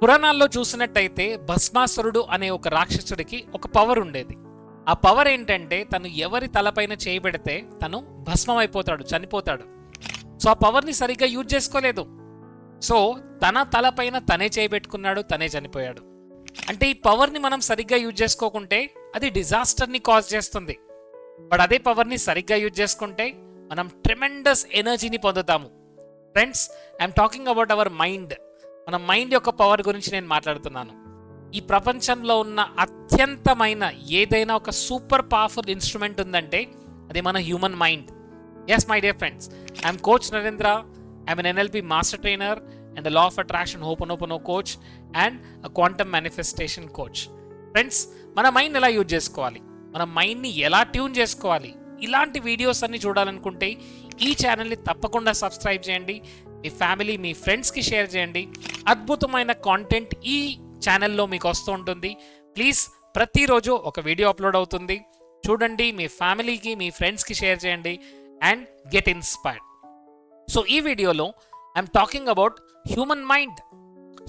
పురాణాల్లో చూసినట్టయితే భస్మాసురుడు అనే ఒక రాక్షసుడికి ఒక పవర్ ఉండేది. ఆ పవర్ ఏంటంటే తను ఎవరి తలపైన చేయబెడితే తను భస్మం అయిపోతాడు, చనిపోతాడు. సో ఆ పవర్ని సరిగ్గా యూజ్ చేసుకోలేదు. సో తన తలపైన తనే చేయబెట్టుకున్నాడు, తనే చనిపోయాడు. అంటే ఈ పవర్ని మనం సరిగ్గా యూజ్ చేసుకోకుంటే అది డిజాస్టర్ని కాజ్ చేస్తుంది. బట్ అదే పవర్ని సరిగ్గా యూజ్ చేసుకుంటే మనం ట్రెమెండస్ ఎనర్జీని పొందుతాము. Friends, I'm talking about our mind. మన మైండ్ యొక్క పవర్ గురించి నేను మాట్లాడుతున్నాను. ఈ ప్రపంచంలో ఉన్న అత్యంతమైన ఏదైనా ఒక సూపర్ పవర్ఫుల్ ఇన్స్ట్రుమెంట్ ఉందంటే అది మన human mind. Yes my dear friends, I'm coach Narendra. I'm an NLP master trainer and the law of attraction Ho'oponopono coach and a quantum manifestation coach. Friends, మన మైండ్ ఎలా యూజ్ చేసుకోవాలి, మన మైండ్ని ఎలా tune చేసుకోవాలి, ఇలాంటి వీడియోస్ అన్ని చూడాలనుకుంటే ఈ ఛానల్ని తప్పకుండా సబ్స్క్రైబ్ చేయండి. మీ ఫ్యామిలీ, మీ ఫ్రెండ్స్కి షేర్ చేయండి. అద్భుతమైన కాంటెంట్ ఈ ఛానల్లో మీకు వస్తూ ఉంటుంది. ప్లీజ్, ప్రతిరోజు ఒక వీడియో అప్లోడ్ అవుతుంది, చూడండి. మీ ఫ్యామిలీకి, మీ ఫ్రెండ్స్కి షేర్ చేయండి అండ్ గెట్ ఇన్స్పైర్డ్. సో ఈ వీడియోలో I'm talking about human mind.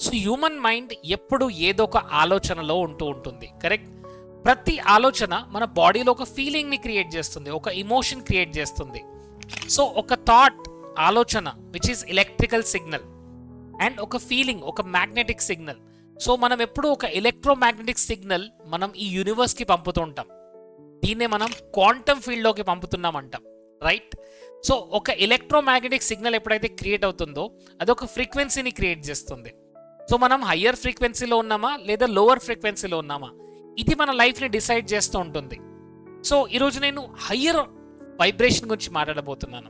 So human mind ఎప్పుడు ఏదో ఒక ఆలోచనలో ఉంటూ ఉంటుంది, కరెక్ట్? ప్రతి ఆలోచన మన బాడీలో ఒక ఫీలింగ్ని క్రియేట్ చేస్తుంది, ఒక ఇమోషన్ క్రియేట్ చేస్తుంది. సో ఒక థాట్, ఆలోచన which is electrical signal, and ఒక ఫీలింగ్ ఒక మ్యాగ్నెటిక్ సిగ్నల్. సో మనం ఎప్పుడు ఒక ఎలక్ట్రోమాగ్నెటిక్ సిగ్నల్ మనం ఈ యూనివర్స్కి పంపుతూ ఉంటాం. దీన్నే మనం క్వాంటమ్ ఫీల్డ్లోకి పంపుతున్నాం అంటాం, రైట్? సో ఒక ఎలక్ట్రోమాగ్నెటిక్ సిగ్నల్ ఎప్పుడైతే క్రియేట్ అవుతుందో అదొక ఫ్రీక్వెన్సీని క్రియేట్ చేస్తుంది. సో మనం హయ్యర్ ఫ్రీక్వెన్సీలో ఉన్నామా లేదా లోవర్ ఫ్రీక్వెన్సీలో ఉన్నామా, ఇది మన లైఫ్ని డిసైడ్ చేస్తూ ఉంటుంది. సో ఈరోజు నేను హయ్యర్ వైబ్రేషన్ గురించి మాట్లాడబోతున్నాను.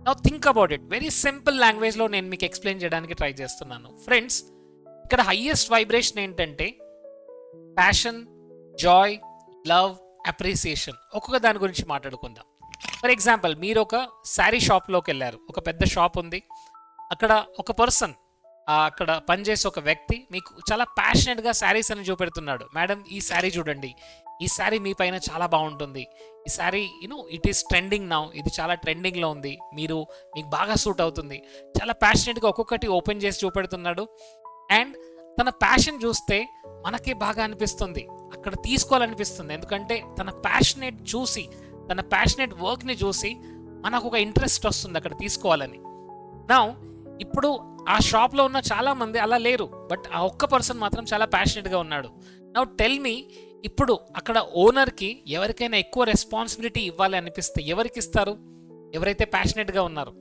Now think about it. Very simple లాంగ్వేజ్లో నేను మీకు ఎక్స్ప్లెయిన్ చేయడానికి ట్రై చేస్తున్నాను. ఫ్రెండ్స్, ఇక్కడ హయ్యెస్ట్ వైబ్రేషన్ ఏంటంటే ప్యాషన్, జాయ్, లవ్, అప్రిసియేషన్. ఒక్కొక్క దాని గురించి మాట్లాడుకుందాం. ఫర్ ఎగ్జాంపుల్, మీరు ఒక శారీ షాప్లోకి వెళ్ళారు. ఒక పెద్ద షాప్ ఉంది. అక్కడ ఒక పర్సన్, అక్కడ పనిచేసే ఒక వ్యక్తి మీకు చాలా ప్యాషనెట్గా శారీస్ అని చూపెడుతున్నాడు. మేడం, ఈ శారీ చూడండి, ఈ శారీ మీ పైన చాలా బాగుంటుంది, ఈ sari it is trending now, ఇది చాలా ట్రెండింగ్లో ఉంది, మీకు బాగా సూట్ అవుతుంది. చాలా ప్యాషనెట్గా ఒక్కొక్కటి ఓపెన్ చేసి చూపెడుతున్నాడు. అండ్ తన ప్యాషన్ చూస్తే మనకే బాగా అనిపిస్తుంది, అక్కడ తీసుకోవాలనిపిస్తుంది. ఎందుకంటే తన ప్యాషనేట్ చూసి, తన ప్యాషనేట్ వర్క్ని చూసి మనకు ఒక ఇంట్రెస్ట్ వస్తుంది అక్కడ తీసుకోవాలని. నా ఇప్పుడు ఆ షాప్లో ఉన్న చాలామంది అలా లేరు, బట్ ఆ ఒక్క పర్సన్ మాత్రం చాలా ప్యాషనేట్గా ఉన్నాడు. నౌ టెల్ మీ, ఇప్పుడు అక్కడ ఓనర్కి ఎవరికైనా ఎక్కువ రెస్పాన్సిబిలిటీ ఇవ్వాలి అనిపిస్తే ఎవరికి ఇస్తారు? ఎవరైతే ప్యాషనేట్గా ఉన్నారో,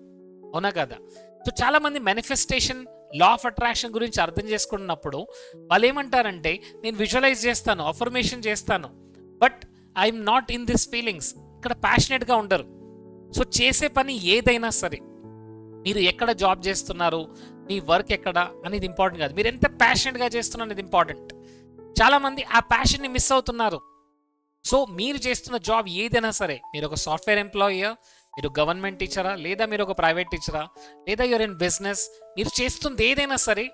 అవునా కదా? సో చాలామంది మేనిఫెస్టేషన్, లా ఆఫ్ అట్రాక్షన్ గురించి అర్థం చేసుకున్నప్పుడు వాళ్ళు ఏమంటారంటే, నేను విజువలైజ్ చేస్తాను, అఫర్మేషన్ చేస్తాను, but I'm not in this feelings. ఇక్కడ ప్యాషనేట్గా ఉండరు. సో చేసే పని ఏదైనా సరే, మీరు ఎక్కడ జాబ్ చేస్తున్నారు, మీ వర్క్ ఎక్కడ అనేది ఇంపార్టెంట్ కాదు, మీరు ఎంత ప్యాషనేట్గా చేస్తున్నారు అనేది ఇంపార్టెంట్. చాలామంది ఆ ప్యాషన్ని మిస్ అవుతున్నారు. సో మీరు చేస్తున్న జాబ్ ఏదైనా సరే, మీరు ఒక సాఫ్ట్వేర్ ఎంప్లాయీయా, మీరు గవర్నమెంట్ టీచరా, లేదా మీరు ఒక ప్రైవేట్ టీచరా, లేదా యూర్ ఇన్ బిజినెస్, మీరు చేస్తుంది ఏదైనా సరే,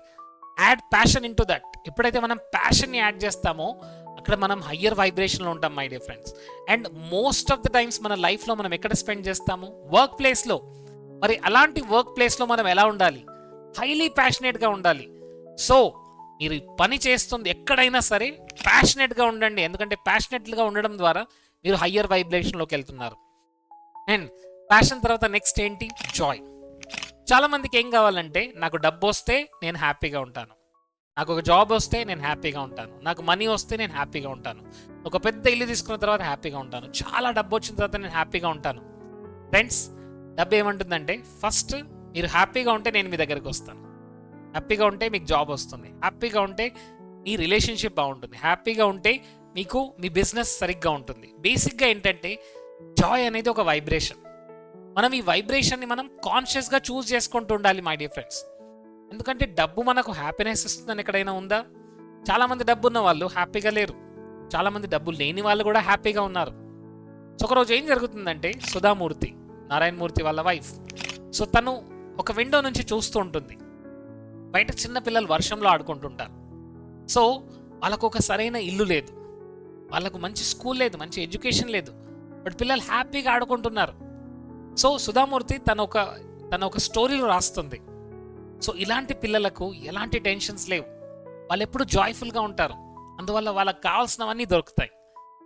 add passion in to that. ఎప్పుడైతే మనం ప్యాషన్ని యాడ్ చేస్తామో అక్కడ మనం హయ్యర్ వైబ్రేషన్లో ఉంటాం my dear friends. And most of the times మన లైఫ్లో మనం ఎక్కడ స్పెండ్ చేస్తాము? వర్క్ ప్లేస్లో. మరి అలాంటి వర్క్ ప్లేస్లో మనం ఎలా ఉండాలి? హైలీ ప్యాషనేట్గా ఉండాలి. సో మీరు పని చేస్తుంది ఎక్కడైనా సరే ప్యాషనేట్గా ఉండండి. ఎందుకంటే ప్యాషనేట్గా ఉండడం ద్వారా మీరు హయ్యర్ వైబ్రేషన్లోకి వెళ్తున్నారు. అండ్ ప్యాషన్ తర్వాత నెక్స్ట్ ఏంటి? జాయ్. చాలామందికి ఏం కావాలంటే, నాకు డబ్బు వస్తే నేను హ్యాపీగా ఉంటాను, నాకు ఒక జాబ్ వస్తే నేను హ్యాపీగా ఉంటాను, నాకు మనీ వస్తే నేను హ్యాపీగా ఉంటాను, ఒక పెద్ద ఇల్లు తీసుకున్న తర్వాత హ్యాపీగా ఉంటాను, చాలా డబ్బు వచ్చిన తర్వాత నేను హ్యాపీగా ఉంటాను. ఫ్రెండ్స్, డబ్బు ఏమంటుందంటే, ఫస్ట్ మీరు హ్యాపీగా ఉంటే నేను మీ దగ్గరికి వస్తాను, హ్యాపీగా ఉంటే మీకు జాబ్ వస్తుంది, హ్యాపీగా ఉంటే మీ రిలేషన్షిప్ బాగుంటుంది, హ్యాపీగా ఉంటే మీకు మీ బిజినెస్ సరిగ్గా ఉంటుంది. బేసిక్గా ఏంటంటే జాయ్ అనేది ఒక వైబ్రేషన్. మనం ఈ వైబ్రేషన్ని మనం కాన్షియస్గా చూస్ చేసుకుంటూ ఉండాలి మై డియర్ ఫ్రెండ్స్. ఎందుకంటే డబ్బు మనకు హ్యాపీనెస్ ఇస్తుందని ఎక్కడైనా ఉందా? చాలామంది డబ్బు ఉన్న వాళ్ళు హ్యాపీగా లేరు, చాలామంది డబ్బు లేని వాళ్ళు కూడా హ్యాపీగా ఉన్నారు. సో ఒకరోజు ఏం జరుగుతుందంటే, సుధామూర్తి, నారాయణమూర్తి వాళ్ళ వైఫ్, సో తను ఒక విండో నుంచి చూస్తూ ఉంటుంది. బయట చిన్న పిల్లలు వర్షంలో ఆడుకుంటుంటారు. సో వాళ్ళకు ఒక సరైన ఇల్లు లేదు, వాళ్ళకు మంచి స్కూల్ లేదు, మంచి ఎడ్యుకేషన్ లేదు, బట్ పిల్లలు హ్యాపీగా ఆడుకుంటున్నారు. సో సుధామూర్తి తన ఒక స్టోరీలో రాస్తుంది. సో ఇలాంటి పిల్లలకు ఎలాంటి టెన్షన్స్ లేవు, వాళ్ళు ఎప్పుడు జాయ్ఫుల్గా ఉంటారు, అందువల్ల వాళ్ళకి కావాల్సినవన్నీ దొరుకుతాయి.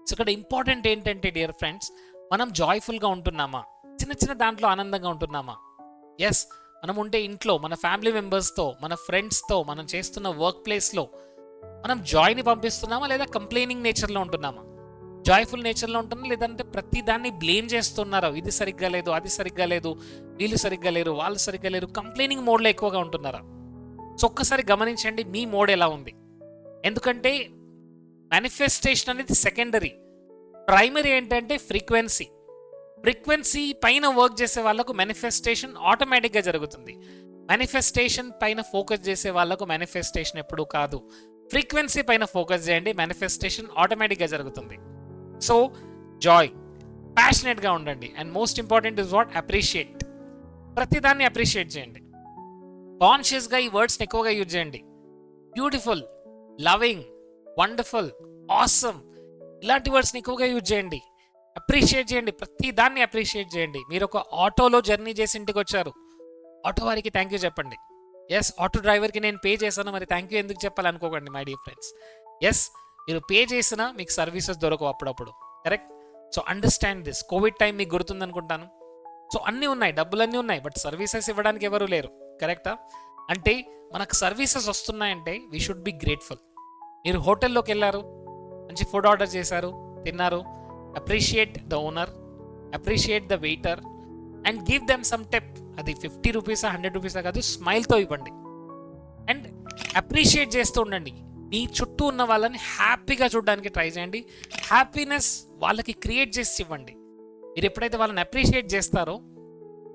సో ఇక్కడ ఇంపార్టెంట్ ఏంటంటే డియర్ ఫ్రెండ్స్, మనం జాయ్ఫుల్గా ఉంటున్నామా, చిన్న చిన్న దాంట్లో ఆనందంగా ఉంటున్నామా? ఎస్, మనం ఉంటే ఇంట్లో మన ఫ్యామిలీ మెంబర్స్తో, మన ఫ్రెండ్స్తో, మనం చేస్తున్న వర్క్ ప్లేస్లో మనం జాయ్ని పంపిస్తున్నామా, లేదా కంప్లైనింగ్ నేచర్లో ఉంటున్నామా? జాయ్ఫుల్ నేచర్లో ఉంటున్నా, లేదంటే ప్రతి దాన్ని బ్లేమ్ చేస్తున్నారా, ఇది సరిగ్గా లేదు, అది సరిగ్గా లేదు, వీళ్ళు సరిగ్గా లేరు, వాళ్ళు సరిగ్గా లేరు, కంప్లైనింగ్ మోడ్లో ఎక్కువగా ఉంటున్నారా? సో ఒక్కసారి గమనించండి మీ మోడ్ ఎలా ఉంది. ఎందుకంటే మేనిఫెస్టేషన్ అనేది సెకండరీ, ప్రైమరీ ఏంటంటే ఫ్రీక్వెన్సీ. ఫ్రీక్వెన్సీ పైన వర్క్ చేసే వాళ్ళకు మేనిఫెస్టేషన్ ఆటోమేటిక్గా జరుగుతుంది. మేనిఫెస్టేషన్ పైన ఫోకస్ చేసే వాళ్ళకు మేనిఫెస్టేషన్ ఎప్పుడూ కాదు. ఫ్రీక్వెన్సీ పైన ఫోకస్ చేయండి, మేనిఫెస్టేషన్ ఆటోమేటిక్గా జరుగుతుంది. సో జాయ్, ప్యాషనెట్గా ఉండండి, and most important is what, appreciate. ప్రతిదాన్ని అప్రిషియేట్ చేయండి. కాన్షియస్గా ఈ వర్డ్స్ని ఎక్కువగా యూజ్ చేయండి. బ్యూటిఫుల్, లవింగ్, వండర్ఫుల్, ఆసమ్, ఇలాంటి వర్డ్స్ని ఎక్కువగా యూజ్ చేయండి. అప్రిషియేట్ చేయండి, ప్రతి దాన్ని అప్రిషియేట్ చేయండి. మీరు ఒక ఆటోలో జర్నీ చేసి ఇంటికి వచ్చారు, ఆటో వారికి థ్యాంక్ యూ చెప్పండి. ఎస్, ఆటో డ్రైవర్కి నేను పే చేశాను, మరి థ్యాంక్ యూ ఎందుకు చెప్పాలనుకోకండి మై డియర్ ఫ్రెండ్స్. ఎస్, మీరు పే చేసినా మీకు సర్వీసెస్ దొరకవు అప్పుడప్పుడు, correct? So understand this. Covid time మీకు గుర్తుందనుకుంటాను. సో అన్నీ ఉన్నాయి, డబ్బులన్నీ ఉన్నాయి, బట్ సర్వీసెస్ ఇవ్వడానికి ఎవరు లేరు, కరెక్టా? అంటే మనకు సర్వీసెస్ వస్తున్నాయంటే వీ షుడ్ బి గ్రేట్ఫుల్. మీరు హోటల్లోకి వెళ్ళారు, మంచి ఫుడ్ ఆర్డర్ చేశారు, తిన్నారు, appreciate the owner, appreciate the waiter and give them some tip. అది 50 రూపీసా 100 రూపీసా కాదు, స్మైల్తో ఇవ్వండి. అండ్ అప్రిషియేట్ చేస్తూ ఉండండి. మీ చుట్టూ ఉన్న వాళ్ళని హ్యాపీగా చూడడానికి ట్రై చేయండి. హ్యాపీనెస్ వాళ్ళకి క్రియేట్ చేసి ఇవ్వండి. మీరు ఎప్పుడైతే వాళ్ళని అప్రిషియేట్ చేస్తారో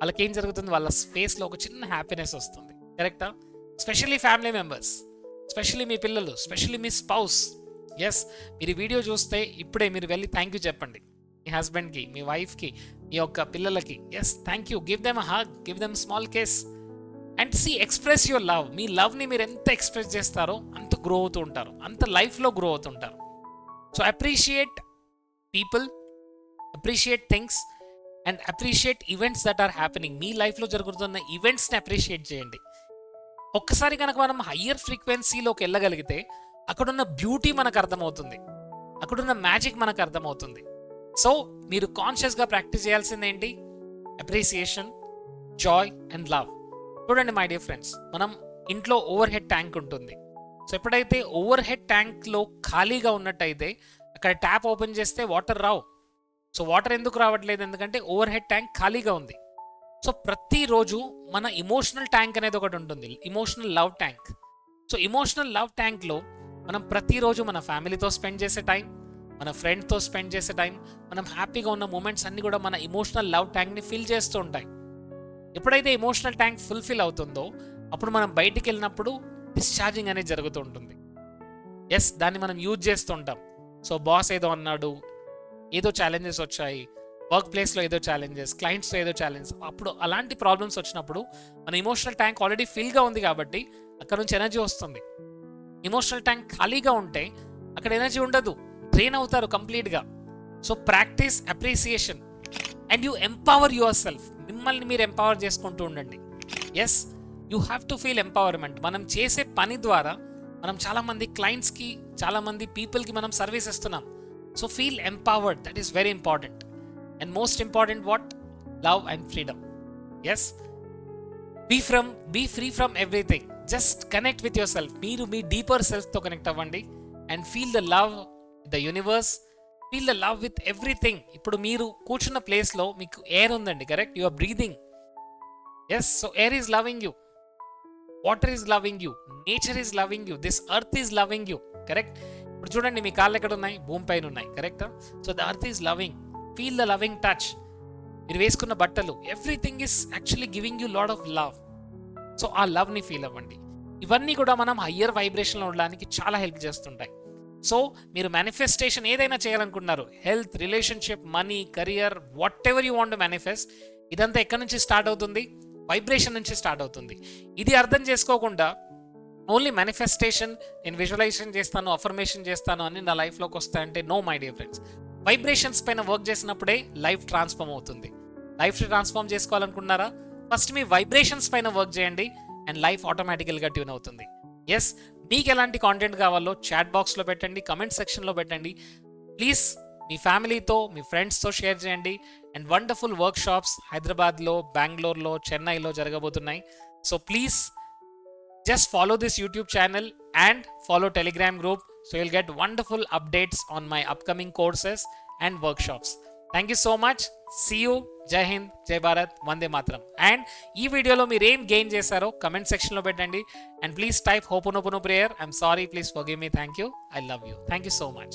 వాళ్ళకి ఏం జరుగుతుంది, వాళ్ళ ఫేస్లో ఒక చిన్న హ్యాపీనెస్ వస్తుంది, కరెక్టా? స్పెషల్లీ ఫ్యామిలీ మెంబర్స్, స్పెషల్లీ మీ పిల్లలు, స్పెషల్లీ మీ స్పౌస్. ఎస్, మీరు వీడియో చూస్తే ఇప్పుడే మీరు వెళ్ళి థ్యాంక్ యూ చెప్పండి మీ హస్బెండ్కి, మీ వైఫ్కి, మీ యొక్క పిల్లలకి. Yes, thank you, give them a hug, give them small case and see express your love. మీ లవ్ని మీరు ఎంత ఎక్స్ప్రెస్ చేస్తారో అంత గ్రో అవుతూ ఉంటారు, అంత లైఫ్లో గ్రో అవుతుంటారు. So appreciate people, appreciate things and appreciate events that are happening. మీ లైఫ్లో జరుగుతున్న ఈవెంట్స్ని అప్రిషియేట్ చేయండి. ఒక్కసారి కనుక మనం హయ్యర్ ఫ్రీక్వెన్సీలోకి వెళ్ళగలిగితే అక్కడున్న బ్యూటీ మనకు అర్థమవుతుంది, అక్కడున్న మ్యాజిక్ మనకు అర్థమవుతుంది. సో మీరు కాన్షియస్గా ప్రాక్టీస్ చేయాల్సింది ఏంటి, అప్రిసియేషన్, జాయ్ అండ్ లవ్. చూడండి మై డియర్ ఫ్రెండ్స్, మనం ఇంట్లో ఓవర్ హెడ్ ట్యాంక్ ఉంటుంది. సో ఎప్పుడైతే ఓవర్ హెడ్ ట్యాంక్లో ఖాళీగా ఉన్నట్టయితే అక్కడ ట్యాప్ ఓపెన్ చేస్తే వాటర్ రావు. సో వాటర్ ఎందుకు రావట్లేదు, ఎందుకంటే ఓవర్ హెడ్ ట్యాంక్ ఖాళీగా ఉంది. సో ప్రతిరోజు మన ఇమోషనల్ ట్యాంక్ అనేది ఒకటి ఉంటుంది, emotional love tank. So emotional love ట్యాంక్లో మనం ప్రతిరోజు మన ఫ్యామిలీతో స్పెండ్ చేసే టైం, మన ఫ్రెండ్తో స్పెండ్ చేసే టైం, మనం హ్యాపీగా ఉన్న మూమెంట్స్ అన్నీ కూడా మన ఇమోషనల్ లవ్ ట్యాంక్ని ఫిల్ చేస్తూ ఉంటాయి. ఎప్పుడైతే ఇమోషనల్ ట్యాంక్ ఫుల్ఫిల్ అవుతుందో అప్పుడు మనం బయటికి వెళ్ళినప్పుడు డిశ్చార్జింగ్ అనేది జరుగుతూ ఉంటుంది. ఎస్, దాన్ని మనం యూజ్ చేస్తూ ఉంటాం. సో బాస్ ఏదో అన్నాడు, ఏదో ఛాలెంజెస్ వచ్చాయి, వర్క్ ప్లేస్లో ఏదో ఛాలెంజెస్, క్లయింట్స్తో ఏదో ఛాలెంజెస్, అప్పుడు అలాంటి ప్రాబ్లమ్స్ వచ్చినప్పుడు మన ఇమోషనల్ ట్యాంక్ ఆల్రెడీ ఫిల్గా ఉంది కాబట్టి అక్కడ నుంచి ఎనర్జీ వస్తుంది. ఇమోషనల్ ట్యాంక్ ఖాళీగా ఉంటే అక్కడ ఎనర్జీ ఉండదు, డ్రైన్ అవుతారు కంప్లీట్గా. So practice appreciation and you empower your self. మిమ్మల్ని మీరు ఎంపవర్ చేసుకుంటూ ఉండండి. Yes, you have to feel empowerment. మనం చేసే పని ద్వారా మనం చాలామంది క్లయింట్స్కి, చాలామంది పీపుల్కి మనం సర్వీస్ ఇస్తున్నాం. So feel empowered, that is very important. And most important what, love and freedom. Yes, be free from everything. Just connect with your self. మీరు మీ డీపర్ సెల్ఫ్తో కనెక్ట్ అవ్వండి and feel the love, the universe, feel the love with everything. ఇప్పుడు మీరు కూర్చున్న ప్లేస్లో మీకు air ఉందండి, correct? You are breathing. Yes, so air is loving you, water is loving you, nature is loving you, this earth is loving you, correct? ఇప్పుడు చూడండి మీ కాళ్ళు ఎక్కడ ఉన్నాయి, భూమి పైన ఉన్నాయి, కరెక్టా? So the earth is loving. Feel the loving touch. మీరు వేసుకున్న బట్టలు, everything is actually giving you lot of love. So ఆ లవ్ని ఫీల్ అవ్వండి. ఇవన్నీ కూడా మనం హయ్యర్ వైబ్రేషన్లో ఉండడానికి చాలా హెల్ప్ చేస్తుంటాయి. సో మీరు మేనిఫెస్టేషన్ ఏదైనా చేయాలనుకుంటున్నారు, health, relationship, money, career, what ever you want to manifest, ఇదంతా ఎక్కడి నుంచి స్టార్ట్ అవుతుంది, వైబ్రేషన్ నుంచి స్టార్ట్ అవుతుంది. ఇది అర్థం చేసుకోకుండా ఓన్లీ మేనిఫెస్టేషన్, నేను విజువలైజేషన్ చేస్తాను, అఫర్మేషన్ చేస్తాను అని నా లైఫ్లోకి వస్తాయంటే no my dear friends. Vibrations పైన వర్క్ చేసినప్పుడే లైఫ్ ట్రాన్స్ఫార్మ్ అవుతుంది. లైఫ్ ట్రాన్స్ఫార్మ్ చేసుకోవాలనుకున్నారా, ఫస్ట్ మీ వైబ్రేషన్స్ పైన వర్క్ చేయండి అండ్ లైఫ్ ఆటోమేటికల్గా ట్యూన్ అవుతుంది. ఎస్, మీకు ఎలాంటి కాంటెంట్ కావాలో చాట్ బాక్స్లో పెట్టండి, కమెంట్ సెక్షన్లో పెట్టండి. ప్లీజ్ మీ ఫ్యామిలీతో, మీ ఫ్రెండ్స్తో షేర్ చేయండి. అండ్ వండర్ఫుల్ వర్క్ షాప్స్ హైదరాబాద్లో, బెంగళూరులో, చెన్నైలో జరగబోతున్నాయి. So please just follow this YouTube channel and follow Telegram group, so you'll get wonderful updates on my upcoming courses and workshops. Thank you so much. See you. Jai Hind, Jai Bharat, Vande Mataram. And ee video lo meer em gain chesaro comment section lo pettandi, and please type hoponopono prayer. I'm sorry, please forgive me. Thank you. I love you. Thank you so much.